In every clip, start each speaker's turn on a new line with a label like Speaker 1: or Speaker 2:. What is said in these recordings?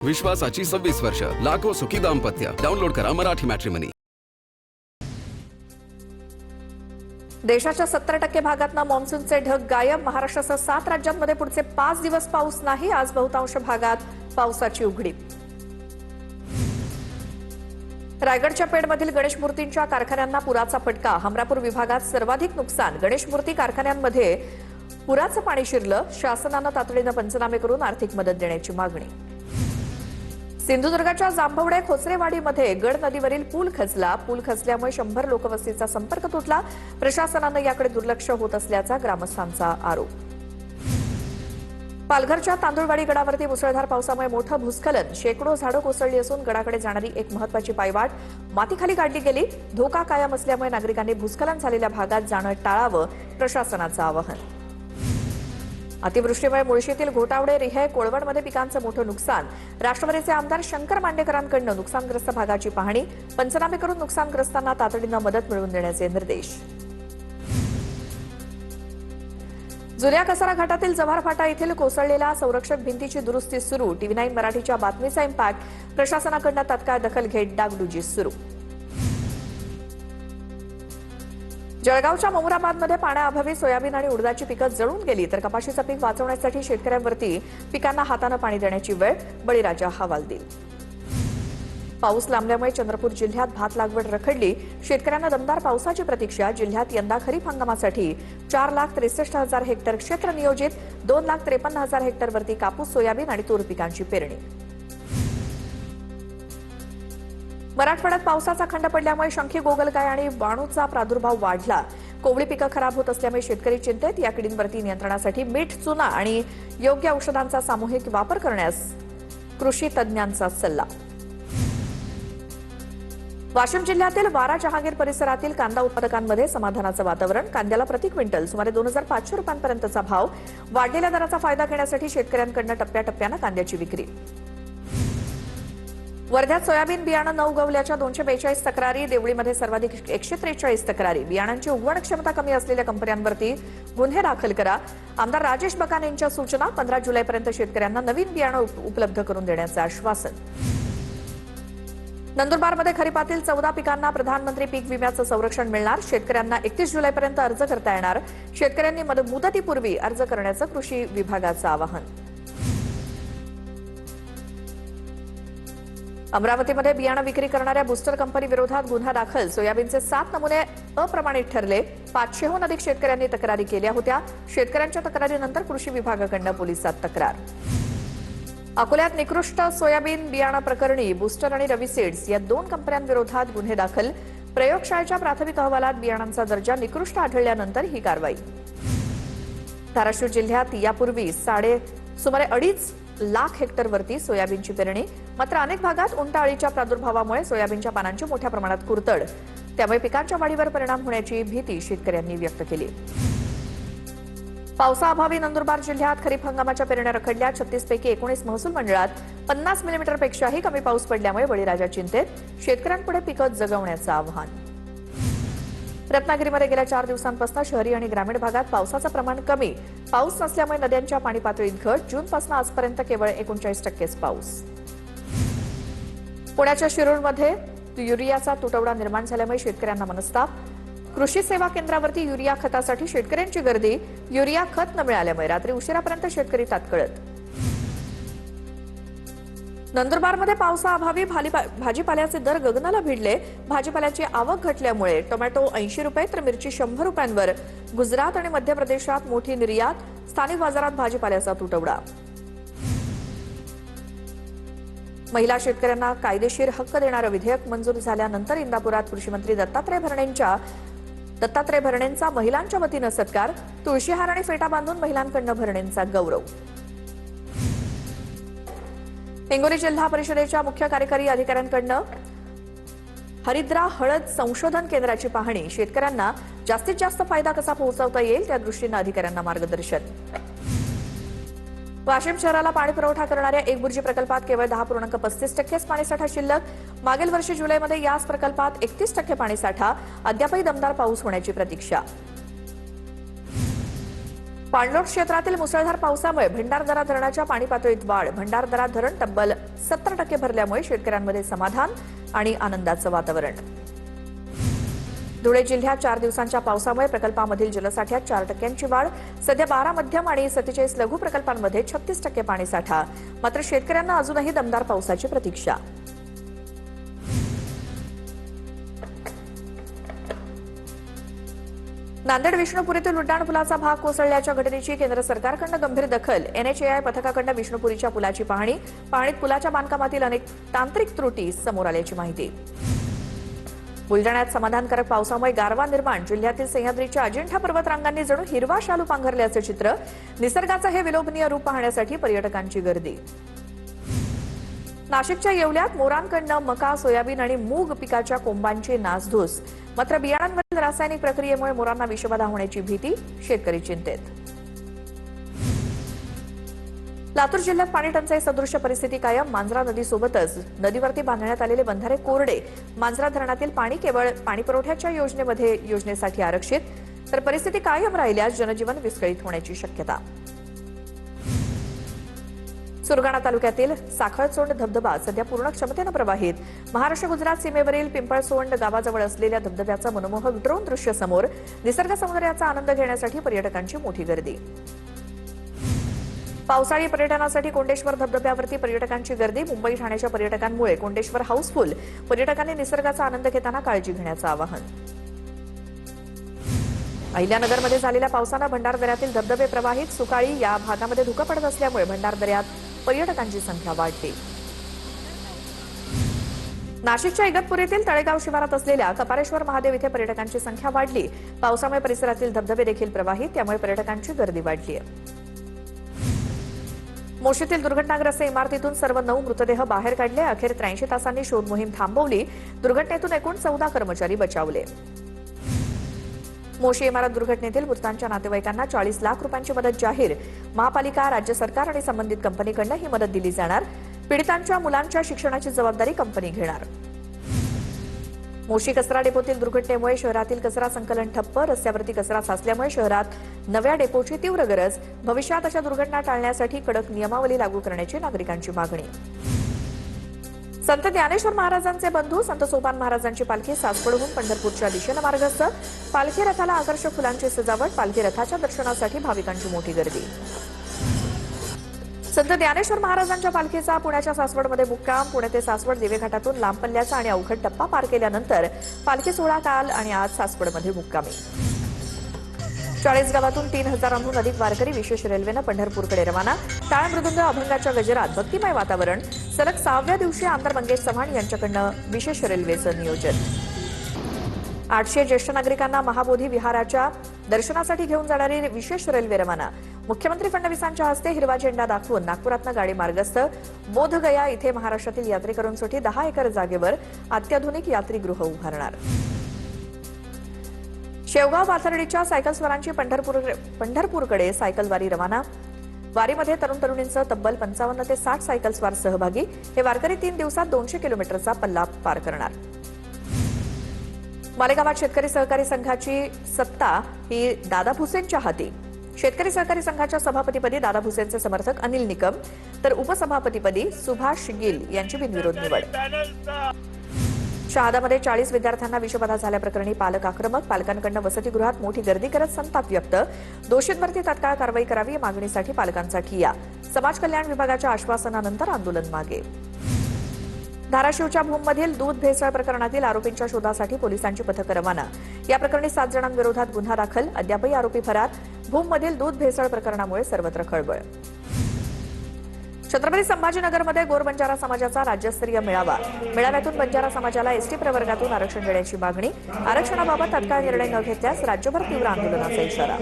Speaker 1: विश्वासाची 26 वर्ष, लाखो सुखी दाम्पत्य. डाउनलोड करा मराठी मॅट्रिमनी.
Speaker 2: देशाच्या 70% भागातनं मान्सूनचे ढग गायब. महाराष्ट्रासह 7 राज्यांमध्ये पुढचे 5 दिवस पाऊस नाही. आज बहुतांश भागात पावसाची उघडीप. रायगडच्या पेडमधील गणेश मूर्तींच्या कारखान्यांना पुराचा फटका. हमरापूर विभागात सर्वाधिक नुकसान. गणेश मूर्ती कारखान्यांमध्ये पुराचं पाणी शिरलं. शासनानं तातडीनं पंचनामे करून आर्थिक मदत देण्याची मागणी. सिंधुदुर्गाच्या जांभवडे खोचरेवाडीमध्ये गड नदीवरील पूल खचला. पूल खचल्यामुळे 100 लोकवस्तीचा संपर्क तुटला. प्रशासनानं याकडे दुर्लक्ष होत असल्याचा ग्रामस्थांचा आरोप. पालघरच्या तांदुळवाडी गडावरती मुसळधार पावसामुळे मोठं भूस्खलन. शेकडो झाडं कोसळली असून गडाकडे जाणारी एक महत्वाची पायवाट मातीखाली काढली गेली. धोका कायम असल्यामुळे नागरिकांनी भूस्खलन झालेल्या भागात जाणं टाळावं, प्रशासनाचं आवाहन. अतिवृष्टीमुळे मुळशीतील घोटावडे, रिहे, कोळवणमध्ये पिकांचं मोठं नुकसान. राष्ट्रवादीचे आमदार शंकर मांडेकरांकडून नुकसानग्रस्त भागाची पाहणी. पंचनामे करून नुकसानग्रस्तांना तातडीनं मदत मिळवून देण्याचे निर्देश. जुन्या कसारा घाटातील जव्हार फाटा येथील कोसळलेल्या संरक्षक भिंतीची दुरुस्ती सुरू. TV9 मराठीच्या बातमीचा इम्पॅक्ट. प्रशासनाकडून तात्काळ दखल घेत डागडुजी सुरू. जळगावच्या ममुराबादमध्ये पाण्याअभावी सोयाबीन आणि उडदाची पिकं जळून गेली. तर कपाशीचं पीक वाचवण्यासाठी शेतकऱ्यांवरती पिकांना हातानं पाणी देण्याची वेळ. बळीराजा हवालदिल. पाऊस लांबल्यामुळे चंद्रपूर जिल्ह्यात भात लागवड रखडली. शेतकऱ्यांना दमदार पावसाची प्रतीक्षा. जिल्ह्यात यंदा खरीप हंगामासाठी 4,63,000 हेक्टर क्षेत्र नियोजित. 2,53,000 हेक्टरवरती कापूस, सोयाबीन आणि तूर पिकांची पेरणी. मराठवाड्यात पावसाचा खंड पडल्यामुळे शंखी, गोगलगाय आणि वाणूचा प्रादुर्भाव वाढला. कोवळी पिकं खराब होत असल्यामुळे शेतकरी चिंतेत. या किडींवरती नियंत्रणासाठी मीठ, चुना आणि योग्य औषधांचा सामूहिक वापर करण्यास कृषी तज्ज्ञांचा सल्ला. वाशिम जिल्ह्यातील वारा जहांगीर परिसरातील कांदा उत्पादकांमध्ये समाधानाचं वातावरण. कांद्याला प्रति क्विंटल सुमारे 2,500 रुपयांपर्यंतचा भाव. वाढलेल्या दराचा फायदा घेण्यासाठी शेतकऱ्यांकडून टप्प्याटप्प्यानं कांद्याची विक्री. वर्ध्यात सोयाबीन बियाणं न उगवल्याच्या 242 तक्रारी. देवळीमध्ये सर्वाधिक 143 तक्रारी. बियाणांची उगवण क्षमता कमी असलेल्या कंपन्यांवरती गुन्हे दाखल करा. आमदार राजेश बकान यांच्या सूचना. 15 जुलैपर्यंत शेतकऱ्यांना नवीन बियाणं उपलब्ध करून देण्याचं आश्वासन. नंदुरबारमध्ये खरीपातील 14 पिकांना प्रधानमंत्री पीक विम्याचं संरक्षण मिळणार. शेतकऱ्यांना 31 जुलैपर्यंत अर्ज करता येणार. शेतकऱ्यांनी मुदतीपूर्वी अर्ज करण्याचं कृषी विभागाचं आवाहन. अमरावतीमध्ये बियाणं विक्री करणाऱ्या बुस्टर कंपनी विरोधात गुन्हा दाखल. सोयाबीनचे 7 नमुने अप्रमाणित ठरले. 500हून अधिक शेतकऱ्यांनी तक्रारी केल्या होत्या. शेतकऱ्यांच्या तक्रारीनंतर कृषी विभागाकडून पोलिसात तक्रार. अकोल्यात निकृष्ट सोयाबीन बियाणं प्रकरणी बुस्टर आणि रवी सीड्स या 2 कंपन्यांविरोधात गुन्हे दाखल. प्रयोगशाळेच्या प्राथमिक अहवालात बियाणांचा दर्जा निकृष्ट आढळल्यानंतर ही कारवाई. धाराशिव जिल्ह्यात यापूर्वी सुमारे 2.5 लाख हेक्टरवरती सोयाबीनची पेरणी. मात्र अनेक भागात उंटअळीच्या प्रादुर्भावामुळे सोयाबीनच्या पानांची मोठ्या प्रमाणात कुरतड. त्यामुळे पिकांच्या वाढीवर परिणाम होण्याची भीती शेतकऱ्यांनी व्यक्त केली. पावसाअभावी नंदुरबार जिल्ह्यात खरीप हंगामाच्या पेरण्या रखडल्या. 36 पैकी 19 महसूल मंडळात 50 मिलीमीटरपेक्षाही कमी पाऊस पडल्यामुळे बळीराजा चिंतेत. शेतकऱ्यांपुढे पिकं जगवण्याचं आव्हान. रत्नागिरीमध्ये गेल्या 4 दिवसांपासून शहरी आणि ग्रामीण भागात पावसाचं प्रमाण कमी. पाऊस नसल्यामुळे नद्यांच्या पाणी पातळीत घट. जूनपासून आजपर्यंत केवळ 39%च पाऊस. पुण्याच्या शिरूरमध्ये युरियाचा तुटवडा निर्माण झाल्यामुळे शेतकऱ्यांना मनस्ताप. कृषी सेवा केंद्रावरती युरिया खतासाठी शेतकऱ्यांची गर्दी. युरिया खत न मिळाल्यामुळे रात्री उशिरापर्यंत शेतकरी ताटकळत. नंदुरबारमध्ये पावसाअभावी भाजीपाल्याचे दर गगनाला भिडले. भाजीपाल्याची आवक घटल्यामुळे टोमॅटो 80 रुपये तर मिरची 100 रुपयांवर. गुजरात आणि मध्य प्रदेशात मोठी निर्यात. स्थानिक बाजारात भाजीपाल्याचा तुटवडा. महिला शेतकऱ्यांना कायदेशीर हक्क देणारं विधेयक मंजूर झाल्यानंतर इंदापुरात कृषीमंत्री दत्तात्रय भरणेंचा महिलांच्या वतीनं सत्कार. तुळशीहार आणि फेटा बांधून महिलांकडून भरणेंचा गौरव. हिंगोली जिल्हा परिषदेच्या मुख्य कार्यकारी अधिकाऱ्यांकडून हरिद्रा हळद संशोधन केंद्राची पाहणी. शेतकऱ्यांना जास्तीत जास्त फायदा कसा पोहोचवता येईल त्या दृष्टीनं अधिकाऱ्यांना मार्गदर्शन. वाशिम शहराला पाणी पुरवठा करणाऱ्या एकबुर्जी प्रकल्पात केवळ 10.35% पाणीसाठा शिल्लक. मागील वर्षी जुलैमध्ये याच प्रकल्पात 31% पाणीसाठा. अद्यापही दमदार पाऊस होण्याची प्रतीक्षा. पाणलोट क्षेत्रातील मुसळधार पावसामुळे भंडारदरा धरणाच्या पाणी पातळीत वाढ. भंडारदरा धरण तब्बल 70% भरल्यामुळे शेतकऱ्यांमध्ये समाधान आणि आनंदाचं वातावरण. धुळे जिल्ह्यात 4 दिवसांच्या पावसामुळे प्रकल्पामधील जलसाठ्यात 4% वाढ. सध्या 12 मध्यम आणि 47 लघु प्रकल्पांमध्ये 36% पाणीसाठा. मात्र शेतकऱ्यांना अजूनही दमदार पावसाची प्रतीक्षा. नांदेड विष्णुपुरीतील उड्डाणपुलाचा भाग कोसळल्याच्या घटनेची केंद्र सरकारकडून गंभीर दखल. NHAI पथकाकडून विष्णुपुरीच्या पुलाची पाहणीत पुलाच्या बांधकामातील अनेक तांत्रिक त्रुटी समोर आल्याची माहिती. बुलढाण्यात समाधानकारक पावसामुळे गारवा निर्माण. जिल्ह्यातील सह्याद्रीच्या अजिंठा पर्वतरांगांनी जणू हिरवा शालू पांघरल्याचं चित्र. निसर्गाचं हे विलोभनीय रूप पाहण्यासाठी पर्यटकांची गर्दी. नाशिकच्या येवल्यात मोरांकडनं मका, सोयाबीन आणि मूग पिकाच्या कोंबांची नासधूस. मात्र बियाणांवरील रासायनिक प्रक्रियेमुळे मोरांना विषबाधा होण्याची भीती. शेतकरी चिंतेत. लातूर जिल्ह्यात पाणी टंचाई सदृश्य परिस्थिती कायम. मांजरा नदीसोबतच नदीवरती बांधण्यात आलेले बंधारे कोरडे. मांजरा धरणातील पाणी केवळ पाणीपुरवठ्याच्या योजनेसाठी आरक्षित. तर परिस्थिती कायम राहिल्यास जनजीवन विस्कळीत होण्याची शक्यता. सुरगाणा तालुक्यातील साखळचोंड धबधबा सध्या पूर्ण क्षमतेनं प्रवाहित. महाराष्ट्र गुजरात सीमेवरील पिंपळसोंड गावाजवळ असलेल्या धबधब्याचं मनमोहक ड्रोन दृश्य समोर. निसर्ग सौंदर्याचा आनंद घेण्यासाठी पर्यटकांची मोठी गर्दी. पावसाळी पर्यटनासाठी कोंडेश्वर धबधब्यावरती पर्यटकांची गर्दी. मुंबई ठाण्याच्या पर्यटकांमुळे कोंडेश्वर हाऊसफुल. पर्यटकांनी निसर्गाचा आनंद घेताना काळजी घेण्याचं आवाहन. अहिल्यानगरमध्ये झालेल्या पावसानं भंडारदऱ्यातील धबधबे प्रवाहित. सुकाळी या भागामध्ये धुकं पडत असल्यामुळे भंडारदऱ्यात पर्यटकांची संख्या वाढते. नाशिकच्या इगतपुरीतील तळेगाव शिवारात असलेल्या कपारेश्वर महादेव इथे पर्यटकांची संख्या वाढली. पावसामुळे परिसरातील धबधबे देखील प्रवाहित. त्यामुळे पर्यटकांची गर्दी वाढली आहे. मोशीतील दुर्घटनाग्रस्त इमारतीतून सर्व 9 मृतदेह बाहेर काढले. अखेर 83 तासांनी शोध मोहीम थांबवली. दुर्घटनेतून एकूण 14 कर्मचारी बचावले. मोशी इमारत दुर्घटनेतील मृतांच्या नातेवाईकांना 40 लाख रुपयांची मदत जाहीर. महापालिका, राज्य सरकार आणि संबंधित कंपनीकडून ही मदत दिली जाणार. पीडितांच्या मुलांच्या शिक्षणाची जबाबदारी कंपनी घेणार. मोशी कचरा डेपोतील दुर्घटनेमुळे शहरातील कचरा संकलन ठप्प. रस्त्यावरती कचरा साचल्यामुळे शहरात नव्या डेपोची तीव्र गरज. भविष्यात अशा दुर्घटना टाळण्यासाठी कडक नियमावली लागू करण्याची नागरिकांची मागणी. संत ज्ञानेश्वर महाराजांचे बंधू संत सोपान महाराजांची पालखी सासवडहून पंढरपूरच्या दिशेनं मार्गस्थ. पालखी रथाला आकर्षक फुलांची सजावट. पालखी रथाच्या दर्शनासाठी भाविकांची मोठी गर्दी. संत ज्ञानेश्वर महाराजांच्या पालखीचा पुण्याच्या सासवडमध्ये मुक्काम. पुणे ते सासवड दिवेघाटातून लांब पल्ल्याचा आणि अवघड टप्पा पार केल्यानंतर पालखी सोहळा काल आणि आज सासवडमध्ये मुक्कामी. 40 गावातून 3000हून अधिक वारकरी विशेष रेल्वेनं पंढरपूरकडे रवाना. टाळ मृदुंग अभंगाच्या गजरात भक्तिमय वातावरण. सलग 6व्या दिवशी आमदार मंगेश चव्हाण यांच्याकडनं विशेष रेल्वेचं नियोजन. 800 ज्येष्ठ नागरिकांना महाबोधी विहाराच्या दर्शनासाठी घेऊन जाणारी विशेष रेल्वे रवाना. मुख्यमंत्री फडणवीसांच्या हस्ते हिरवा झेंडा दाखवून नागपुरातनं गाडी मार्गस्थ. बोधगया इथे महाराष्ट्रातील यात्रेकरूंसाठी 10 एकर जागेवर अत्याधुनिक यात्रीगृह उभारणार. शेवगाव पाथर्डीच्या सायकलस्वारांची पंढरपूरकडे सायकलवारी रवाना. वारीमध्ये तरुण तरुणींसह तब्बल 55 ते 60 सायकलस्वार सहभागी. हे वारकरी 3 दिवसात 200 किलोमीटरचा पल्ला पार करणार. मालेगावात शेतकरी सहकारी संघाची सत्ता ही दादा भुसेंच्या हाती. शेतकरी सहकारी संघाच्या सभापतीपदी दादा भुसेंचे समर्थक अनिल निकम तर उपसभापतीपदी सुभाष गिल यांची बिनविरोध निवड. शहादामध्ये 40 विद्यार्थ्यांना विषबाधा झाल्याप्रकरणी पालक आक्रमक. पालकांकडून वसतिगृहात मोठी गर्दी करत संताप व्यक्त. दोषींवरती तात्काळ कारवाई करावी या मागणीसाठी पालकांचा ठिय्या. समाज कल्याण विभागाच्या आश्वासनानंतर आंदोलन मागे. धाराशिवच्या भूममधील दूध भेसळ प्रकरणातील आरोपींच्या शोधासाठी पोलिसांची पथकं रवाना. या प्रकरणी 7 जणांविरोधात गुन्हा दाखल. अद्यापही आरोपी फरार. भूममधील दूध भेसळ प्रकरणामुळे सर्वत्र खळबळ. छत्रपती संभाजीनगरमध्ये गोर बंजारा समाजाचा राज्यस्तरीय मेळावा. मेळाव्यातून बंजारा समाजाला एसटी प्रवर्गातून आरक्षण देण्याची मागणी. आरक्षणाबाबत तात्काळ निर्णय न घेतल्यास राज्यभर तीव्र आंदोलनाचा इशारा.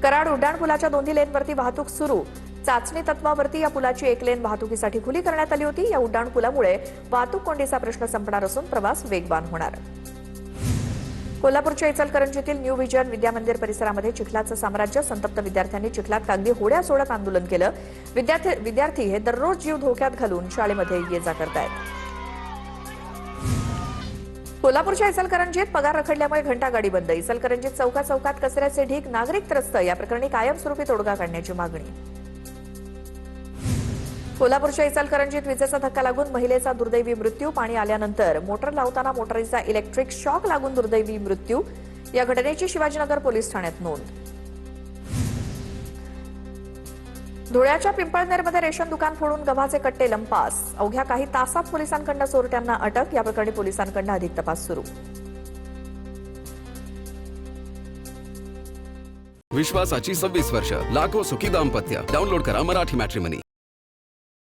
Speaker 2: कराड उड्डाणपुलाच्या दोन्ही लेनवरती वाहतूक सुरू. चाचणी तत्वावरती या पुलाची 1 लेन वाहतुकीसाठी खुली करण्यात आली होती. या उड्डाणपुलामुळे वाहतूक कोंडीचा प्रश्न संपणार असून प्रवास वेगवान होणार. कोल्हापूरच्या इचलकरंजीतील न्यू व्हिजन विद्यामंदिर परिसरामध्ये चिखलाचं साम्राज्य. संतप्त विद्यार्थ्यांनी चिखलात कागदी होड्या सोडत आंदोलन केलं. विद्यार्थी हे दररोज जीव धोक्यात घालून शाळेमध्ये ये जा करतायत. कोल्हापूरच्या इचलकरंजीत पगार रखडल्यामुळे घंटागाडी बंद. इचलकरंजीत चौकात कचऱ्याचे ढीग, नागरिक त्रस्त. या प्रकरणी कायमस्वरूपी तोडगा काढण्याची मागणी. कोल्हापूरच्या इचलकरंजीत विजेचा धक्का लागून महिलेचा दुर्दैवी मृत्यू. पाणी आल्यानंतर मोटर लावताना मोटरीचा इलेक्ट्रिक शॉक लागून दुर्दैवी मृत्यू. या घटनेची शिवाजीनगर पोलीस ठाण्यात नोंद. धुळ्याच्या पिंपळनेरमध्ये रेशन दुकान फोडून गव्हाचे कट्टे लंपास. अवघ्या काही तासात पोलिसांकडून चोरट्यांना अटक. या प्रकरणी पोलिसांकडून अधिक तपास सुरू.
Speaker 1: विश्वासाची 26 वर्ष, लाखो सुखी दाम्पत्य. डाउनलोड करा मराठी मॅट्रिमनी.